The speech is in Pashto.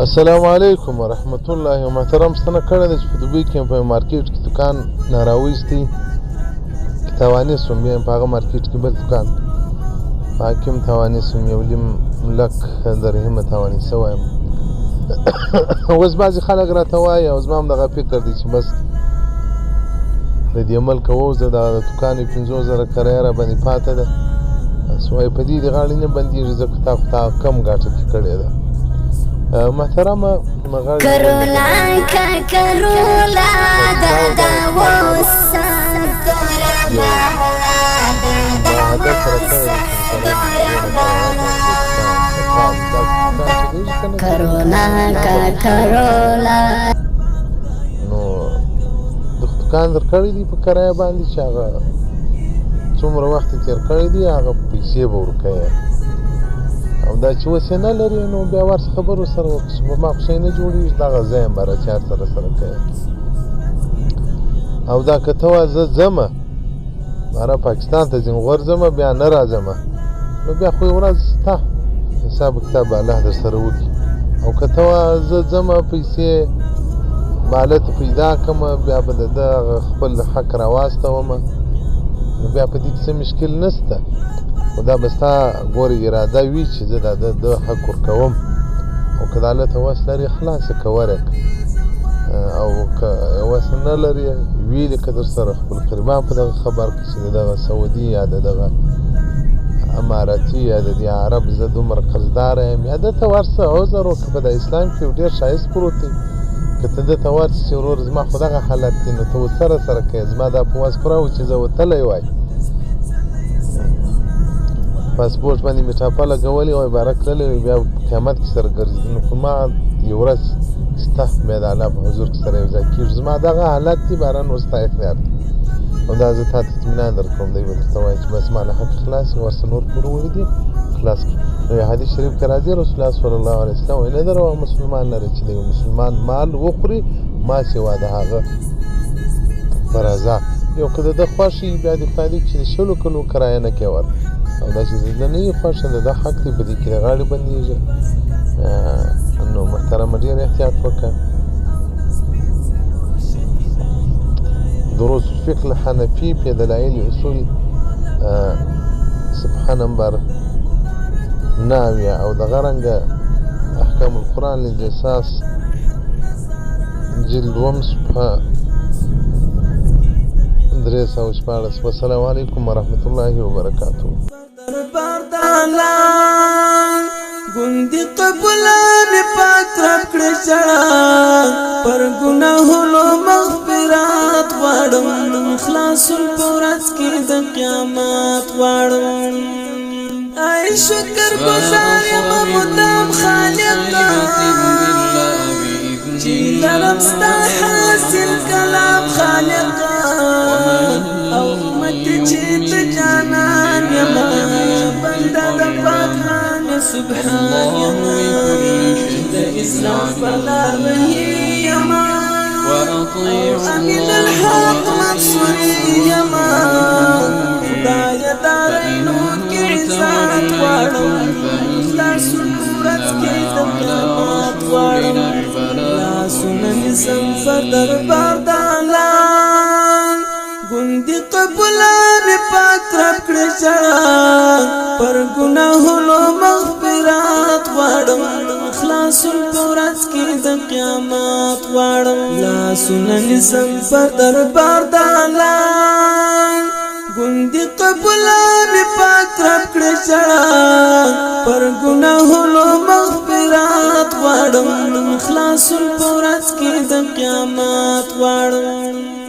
السلام علیکم ورحمت الله و محترم ستنه کړی ده چې په دوبۍ کې په مارکیټ کې دکان نه راویستی توانې سوم بیا په هغه مارکیټ کې بل دکان په هغه کې هم توانې سوم 1.5 لک درهمه توانې سوی یم اوس بعضې خلک راته وایي او زما هم دغه فکر دی چې بس د دې ملکه ووځه دغه د دکان 50,000 کرایه را باندې پاته ده بس وایي په دې غاړې نه بندېږي ځکه تا کم ګټه کې کړې ده محترمه کرولا کرولا دا وسان کرولا کرولا نو د دکان در کړی دی په کرایه باندې چې هغه څومره وخت تیر کړی دی هغه پیسې به ورکوي او دا چې اوس یې نه لري نو بیا ورڅ خبرو سره وکړه چې په ما خو شی نه جوړېږي دغه ځای یم باره چې هر سره کوي او دا که ته وایې زه ځمه باره پاکستان ته ځم غورځمه بیا نه راځمه نو بیا خو یې ورځ ستا حساب کتاب به الله در سره وکړي او که ته وایې زه ځمه پیسې به هلته پیدا کړمه بیا به د ده خپل حق راواستومه نو بیا په دې کې څه مشکل نشته خو دا به ستا ګورې اراده وي چې زه د حق ورکوم او که د هلته وس لرې خلاص یې که ورکړه او که وس نه لرې ویلې که در سره خپل قربان په دغه خبر کړه چې د دغه سعودي یا د دغه اماراتي یا د دې عرب زه دومره قرضداره یم یا دته ورسه عذر وکړه په د اسلام کې یو ډېر ښایست پروت دی که ته دته ورسې چې ورور زما خو دغه حالت دی نو ته اوس سره کوې زما دا په وس پوره و چې زه وتلی وای پاسپورټ باندې مې ټاپه لګولې وای باره کړلې وای بیا قیامت کې سره ګرځېدل نو خو ما یو ورځ ستا بیا د الله په حضور کې سره یو ځای کېږو زما دغه حالت دی باره نور ستا اختیار دی او دا زه تا ته اطمینان در کوم دی به درته وایي چې بس ما له حق خلاص یې ورسه نور پورې دي خلاص کړي نو یو حدیث شریف کې راځي رسول الله صلی الله علیه وسلم وایي نه دروا مسلمان لري چې د یو مسلمان مال وخوري ما سوا د هغه په رضا یو که د ده خوښ وي بیا د خدای دی چې د 100 کلو کرایه نه کوي ورکړي او دا چې د نه یې خوښه ده دا حق دی په دې کې د غاړې بندېږي نو محترمه ډېر احتیاط وکړه دروس الفقه الحنفي في دلائل اصول صفحه نمبر 9 او دغه رنګه احکام القرآن للجساس جلد 2 صفحه 314 والسلام علیکم ورحمت الله وبرکاته گندی قبولان پاک رب کړی چړه پر ګناهونو مغفرات غواړم خلاصون پورز کې د قیامت غواړم ای شکر گزار یم مدام خالقا چې لرم ستا حاصل کلام خالقا او امت چې ته جانان یم بنده د پاک سبحان يما الإسلام فلا يما وأمين الحق منصوري يما خدايا دارين وكعزات وارم لا سنورت كيدمات وارم لا سنن سنفر دربار دالان گندی قبولان پاک رب کړی چړه پر ګناهونو مغفرات غواړم خلاصون پورز کې د قیامت غواړم لاسونه نیسم په دربار د الله گندی قبولان پاک رب کړی چړه پر ګناهونو مغفرات غواړم خلاصون پورز کې د قیامت غواړم